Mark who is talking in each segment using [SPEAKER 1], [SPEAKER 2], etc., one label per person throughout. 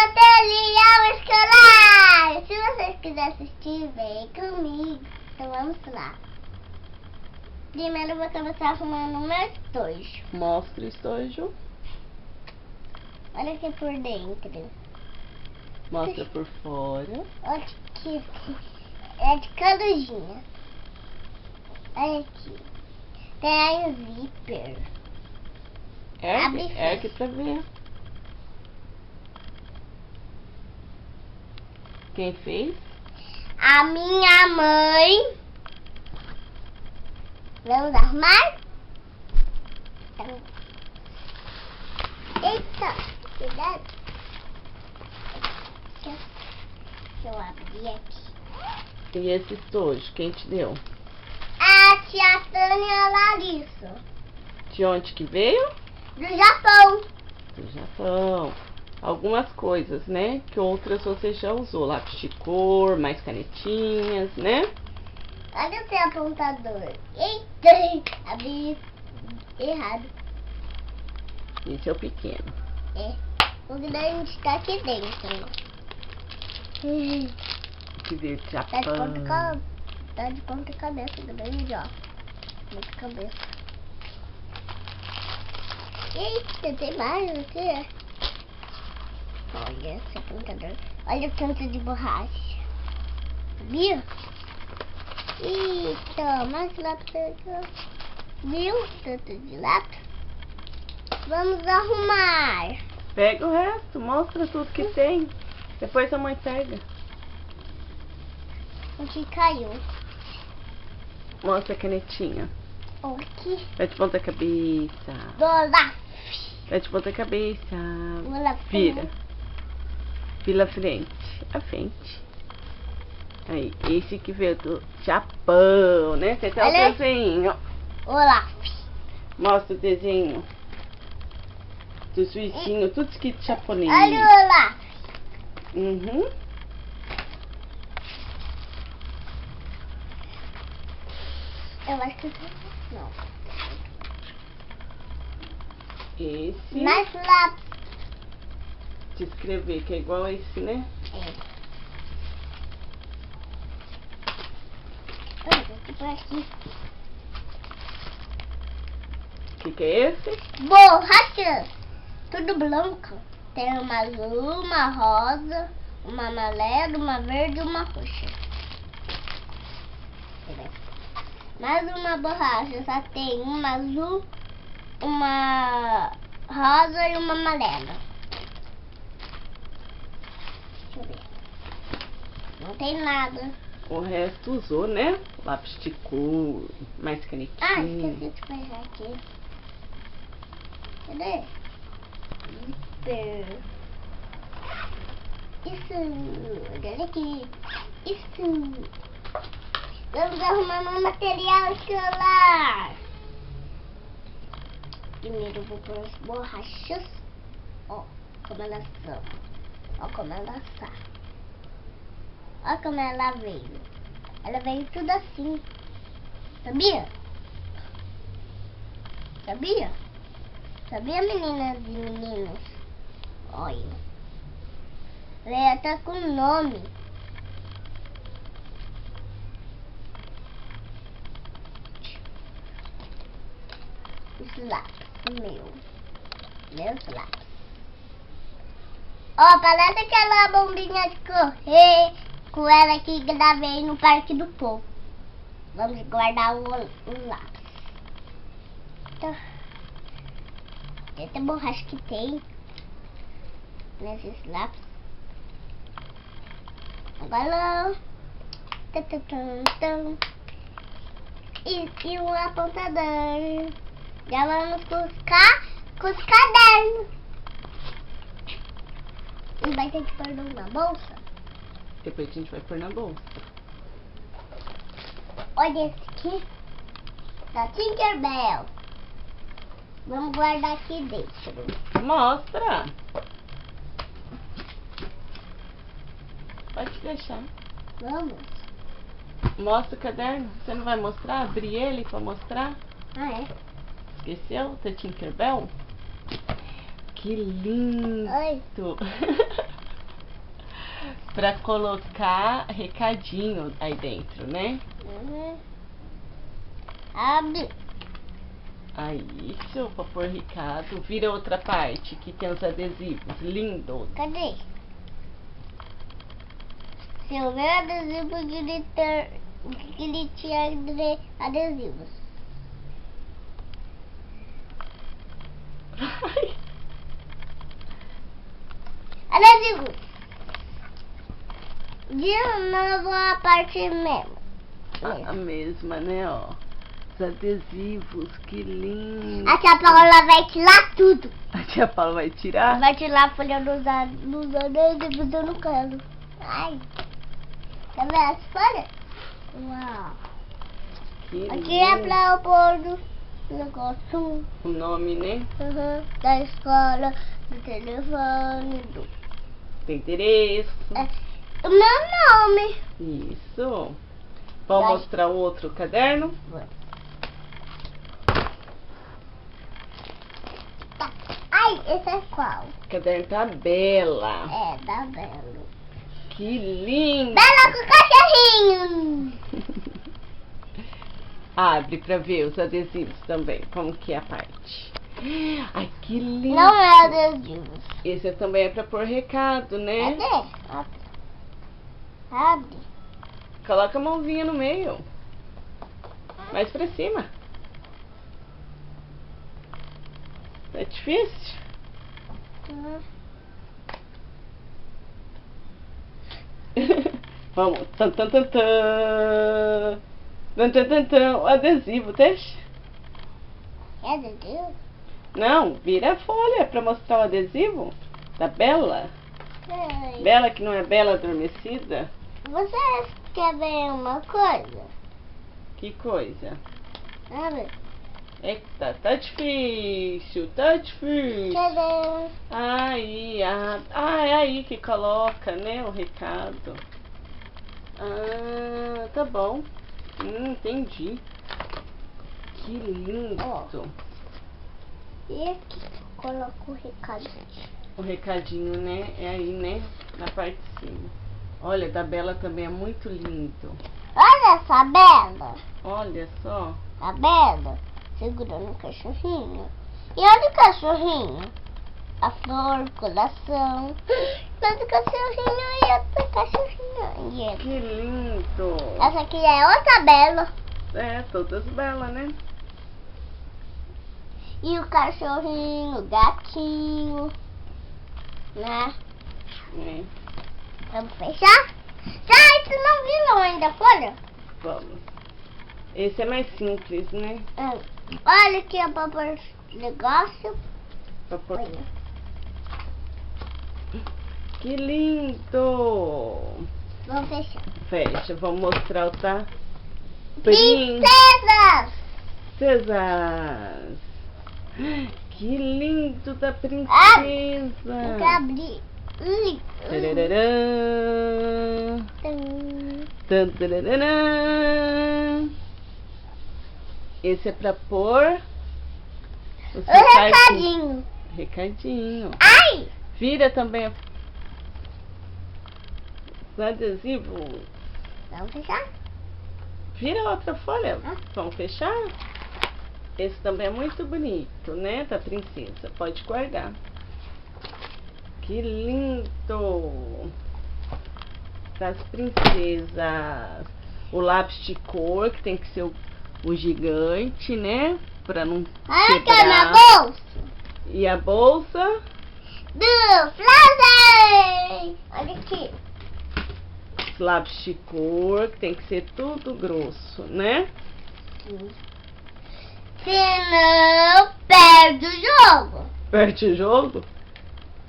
[SPEAKER 1] material escolar! Se vocês quiserem assistir, vem comigo. Então vamos lá. Primeiro eu vou começar arrumando o meu estojo.
[SPEAKER 2] Mostra o estojo.
[SPEAKER 1] Olha aqui por dentro.
[SPEAKER 2] Mostra por fora.
[SPEAKER 1] Olha aqui. É de corujinha. Olha aqui. Tem aí o zíper.
[SPEAKER 2] Ergue pra ver. Quem fez?
[SPEAKER 1] A minha mãe. Vamos arrumar? Eita, cuidado. Deixa eu abrir aqui.
[SPEAKER 2] E esse estojo, quem te deu?
[SPEAKER 1] A tia Tânia e a Larissa.
[SPEAKER 2] De onde que veio?
[SPEAKER 1] Do Japão.
[SPEAKER 2] Do Japão. Algumas coisas, né? Que outras você já usou. Lápis de cor, mais canetinhas, né?
[SPEAKER 1] Olha o seu apontador. Eita, abri errado.
[SPEAKER 2] Esse é o pequeno.
[SPEAKER 1] É. O grande tá aqui dentro.
[SPEAKER 2] Que veio do
[SPEAKER 1] Tá de
[SPEAKER 2] Japão.
[SPEAKER 1] ponta cabeça, grande, ó. Ponta cabeça. Eita, tem mais aqui. Olha esse apontador. Olha o tanto de borracha. Sabia? Eita, mais lápis aqui. Viu? Tanto de lápis. Vamos arrumar.
[SPEAKER 2] Pega o resto, mostra tudo que tem. Depois a mãe pega.
[SPEAKER 1] O que caiu?
[SPEAKER 2] Mostra a canetinha.
[SPEAKER 1] Aqui.
[SPEAKER 2] Vai de ponta cabeça.
[SPEAKER 1] Do lápis.
[SPEAKER 2] Vai de ponta cabeça.
[SPEAKER 1] Do lápis.
[SPEAKER 2] Vira. Vira a frente. A frente. Aí, esse que veio do Japão, né? Tem até
[SPEAKER 1] Olha
[SPEAKER 2] o desenho.
[SPEAKER 1] O lápis.
[SPEAKER 2] Mostra o desenho do suicinho, tudo escrito japonês.
[SPEAKER 1] Olha o lápis.
[SPEAKER 2] Uhum.
[SPEAKER 1] Eu acho que não.
[SPEAKER 2] Esse
[SPEAKER 1] Mais lápis.
[SPEAKER 2] de escrever, que é igual a esse, né?
[SPEAKER 1] É. Olha, aqui por aqui.
[SPEAKER 2] O que é esse?
[SPEAKER 1] Borrachas. Tudo branco. Tem uma azul, uma rosa, uma amarela, uma verde e uma roxa. Mais uma borracha. Só tem uma azul, uma rosa e uma amarela. Deixa eu ver. Não tem nada.
[SPEAKER 2] O resto usou, né? Lápis de cor, mais canetinha.
[SPEAKER 1] Ah, esqueci de pegar aqui. Cadê? Zíper. Isso. Olha aqui. Isso. Vamos arrumar meu material escolar. Primeiro eu vou pôr as borrachas. Ó, como elas são. Ó como elas são. Ó como ela veio. Ela veio tudo assim. Sabia? Sabia? Sabia, meninas e meninos? Olha. Veio até com nome. Os lápis. Meus lápis. Ó, parece aquela bombinha de correr com ela que gravei no Parque do Povo. Vamos guardar o lápis. Tá. Tanta borracha que tem nesses lápis. Agora e um apontador. Já vamos com os cadernos. E vai ter que pôr na bolsa.
[SPEAKER 2] Depois a gente vai pôr na bolsa.
[SPEAKER 1] Olha esse aqui. Da Tinkerbell. Vamos guardar aqui dentro.
[SPEAKER 2] Mostra. Pode deixar.
[SPEAKER 1] Vamos.
[SPEAKER 2] Mostra o caderno. Você não vai mostrar? Abrir ele pra mostrar?
[SPEAKER 1] Ah, é?
[SPEAKER 2] Esqueceu? Da Tinkerbell? Que lindo!
[SPEAKER 1] Oi.
[SPEAKER 2] pra colocar recadinho aí dentro, né?
[SPEAKER 1] Abre.
[SPEAKER 2] Aí, isso, pra pôr recado. Vira outra parte que tem os adesivos. Lindo.
[SPEAKER 1] Cadê? Seu meu adesivo que ele tinha adesivos. Adesivos. De novo a parte mesmo.
[SPEAKER 2] A mesma, né, ó. Os adesivos, que lindo.
[SPEAKER 1] A tia Paula vai tirar tudo.
[SPEAKER 2] A tia Paula vai tirar?
[SPEAKER 1] Vai tirar a folha dos adesivos, eu não quero. Ai. Tá vendo as folhas? Uau.
[SPEAKER 2] Que
[SPEAKER 1] Aqui é
[SPEAKER 2] lindo.
[SPEAKER 1] pra eu pôr no negócio.
[SPEAKER 2] O nome, né?
[SPEAKER 1] Da escola, do telefone, do...
[SPEAKER 2] Tem endereço.
[SPEAKER 1] O meu nome.
[SPEAKER 2] Isso. Vamos
[SPEAKER 1] Vai.
[SPEAKER 2] mostrar o outro caderno?
[SPEAKER 1] Tá. Ai, esse é qual?
[SPEAKER 2] Caderno tá Bela.
[SPEAKER 1] É, da Belo.
[SPEAKER 2] Que lindo.
[SPEAKER 1] Bela com cachorrinho.
[SPEAKER 2] Abre pra ver os adesivos também. Como que é a parte. Ai, que lindo.
[SPEAKER 1] Não é adesivos.
[SPEAKER 2] Esse também é pra pôr recado, né?
[SPEAKER 1] Cadê? Abre. Abre.
[SPEAKER 2] Coloca a mãozinha no meio. Mais pra cima. É difícil? Vamos. Tan, tan, tan, tan. Tan, tan, tan, tan. O adesivo, deixa.
[SPEAKER 1] É adesivo?
[SPEAKER 2] Não, vira a folha pra mostrar o adesivo da Bela.
[SPEAKER 1] Ai.
[SPEAKER 2] Bela que não é Bela adormecida.
[SPEAKER 1] Você quer ver uma coisa?
[SPEAKER 2] Que coisa.
[SPEAKER 1] Abre.
[SPEAKER 2] Eita, tá difícil, tá difícil.
[SPEAKER 1] Cadê?
[SPEAKER 2] Aí, é aí que coloca, né, o recado. Ah, tá bom. Entendi. Que lindo.
[SPEAKER 1] Ó. E aqui? Coloco o recado.
[SPEAKER 2] O recadinho, né, é aí, né, na parte de cima. Olha, da Bela também é muito lindo.
[SPEAKER 1] Olha essa Bela.
[SPEAKER 2] Olha só.
[SPEAKER 1] A Bela segurando o cachorrinho. E olha o cachorrinho. A flor, coração. Mas o cachorrinho e outro cachorrinho. E ele.
[SPEAKER 2] Que lindo.
[SPEAKER 1] Essa aqui é outra Bela.
[SPEAKER 2] É, todas belas, né?
[SPEAKER 1] E o cachorrinho, o gatinho. Né?
[SPEAKER 2] É,
[SPEAKER 1] Vamos fechar? Já, isso não viram ainda a folha?
[SPEAKER 2] vamos. Esse é mais simples, né?
[SPEAKER 1] Olha aqui a papai negócio.
[SPEAKER 2] Pra pôr-
[SPEAKER 1] Olha.
[SPEAKER 2] Que lindo.
[SPEAKER 1] Vamos fechar.
[SPEAKER 2] Fecha, vamos mostrar o tá.
[SPEAKER 1] Princesas!
[SPEAKER 2] Princesas. Que lindo da
[SPEAKER 1] Tem que
[SPEAKER 2] princesa.
[SPEAKER 1] abrir.
[SPEAKER 2] Tarararã. Tan, tarararã. Esse é pra pôr o
[SPEAKER 1] O
[SPEAKER 2] seu cartão.
[SPEAKER 1] recadinho.
[SPEAKER 2] Recadinho.
[SPEAKER 1] Ai!
[SPEAKER 2] Vira também os adesivos.
[SPEAKER 1] Vamos fechar?
[SPEAKER 2] Vira outra folha.
[SPEAKER 1] Ah.
[SPEAKER 2] Vamos fechar? Esse também é muito bonito, né? Da princesa. Pode guardar. Que lindo! Das princesas. O lápis de cor, que tem que ser o gigante, né? Pra não
[SPEAKER 1] Olha aqui a minha
[SPEAKER 2] quebrar.
[SPEAKER 1] bolsa.
[SPEAKER 2] E a bolsa.
[SPEAKER 1] Do Flávio! Olha aqui.
[SPEAKER 2] Os lápis de cor, que tem que ser tudo grosso, né?
[SPEAKER 1] Senão perde o jogo.
[SPEAKER 2] Perde o jogo,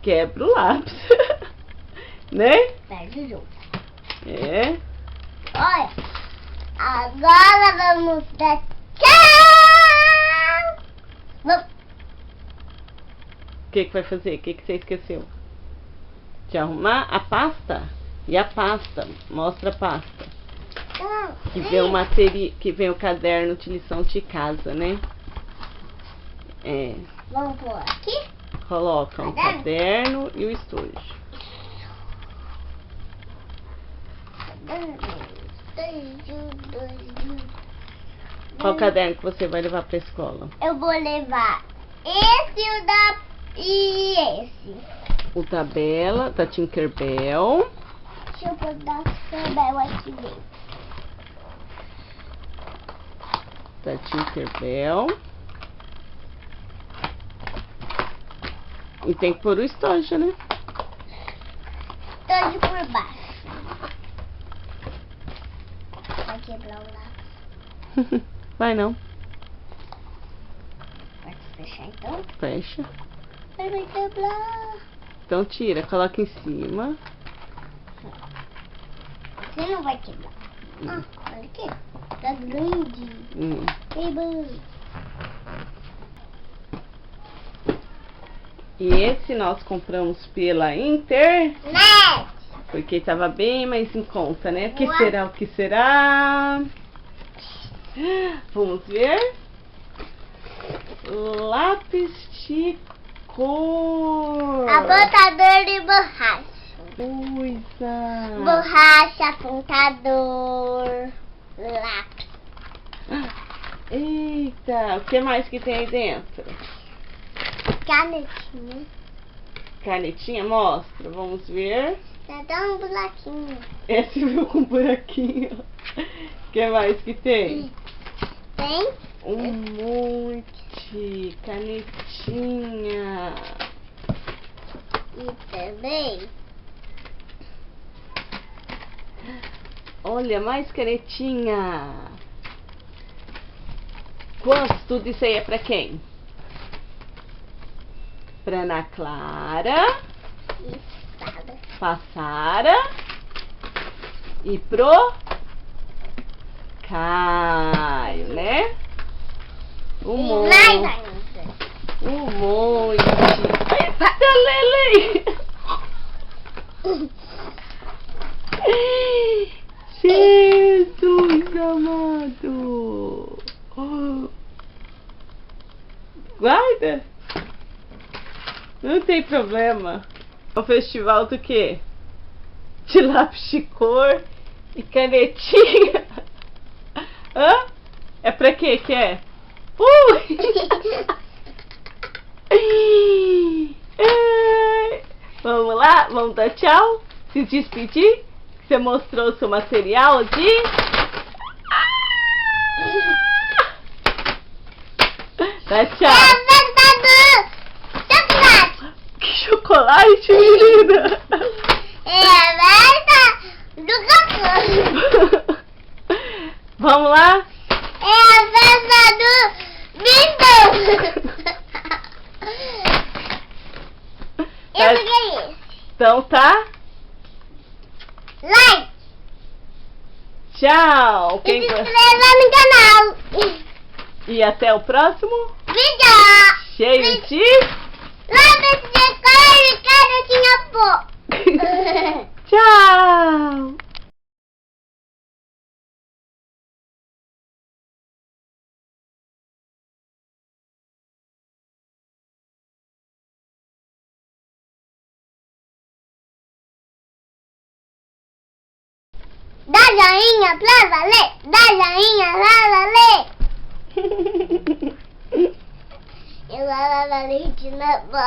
[SPEAKER 2] quebra o lápis. Né?
[SPEAKER 1] Perde o jogo.
[SPEAKER 2] É.
[SPEAKER 1] Olha. Agora vamos dar tchau. Vamos.
[SPEAKER 2] O que vai fazer? O que você esqueceu? De arrumar a pasta? E a pasta? Mostra a pasta. Que vem o que vem o caderno de lição de casa, né? É.
[SPEAKER 1] Vamos pôr aqui.
[SPEAKER 2] Coloca o caderno e o estojo. Qual caderno que você vai levar pra escola?
[SPEAKER 1] Eu vou levar esse e esse.
[SPEAKER 2] O Tabela, da Tinkerbell.
[SPEAKER 1] Deixa eu botar o Tinkerbell aqui dentro.
[SPEAKER 2] Da Tinkerbell. E tem que pôr o estojo, né?
[SPEAKER 1] Estojo por baixo. Vai quebrar o lápis.
[SPEAKER 2] Vai não.
[SPEAKER 1] Pode fechar então?
[SPEAKER 2] Fecha.
[SPEAKER 1] Vai quebrar.
[SPEAKER 2] Então tira, coloca em cima.
[SPEAKER 1] Você não vai quebrar. Ah, olha aqui. Tá grande. Quebrou.
[SPEAKER 2] E esse nós compramos pela internet, porque tava bem mais em conta, né? O que será? O que será? Vamos ver. Lápis de cor.
[SPEAKER 1] Apontador de borracha.
[SPEAKER 2] Coisa.
[SPEAKER 1] Borracha, apontador, lápis.
[SPEAKER 2] Eita, o que mais que tem aí dentro?
[SPEAKER 1] Canetinha.
[SPEAKER 2] Canetinha, mostra, vamos ver.
[SPEAKER 1] Dá um buraquinho.
[SPEAKER 2] Esse veio com buraquinho. O que mais que tem?
[SPEAKER 1] Tem?
[SPEAKER 2] Um monte. Canetinha.
[SPEAKER 1] E também.
[SPEAKER 2] Olha, mais canetinha. Quanto? Tudo isso aí é pra quem? Pra Ana Clara. Passara. E pro Caio, né? Um monte. Um monte. Eita, Lele! Jesus amado! Oh. Guarda! Não tem problema. É um festival do quê? De lápis de cor e canetinha. Hã? É pra quê que é? Vamos lá? Vamos dar tchau? Se despedir? Você mostrou o seu material aqui? Dá tchau. Que chocolate, menina! Vamos lá?
[SPEAKER 1] É a festa do Windows! Eu peguei esse.
[SPEAKER 2] Então tá?
[SPEAKER 1] Like!
[SPEAKER 2] Tchau!
[SPEAKER 1] E se inscreva no canal!
[SPEAKER 2] E até o próximo
[SPEAKER 1] Vídeo!
[SPEAKER 2] cheio de
[SPEAKER 1] Lápis de cor e canetinha pô!
[SPEAKER 2] tchau!
[SPEAKER 1] Dá joinha pra valer! Dá joinha pra valer! Eu vou valer de novo.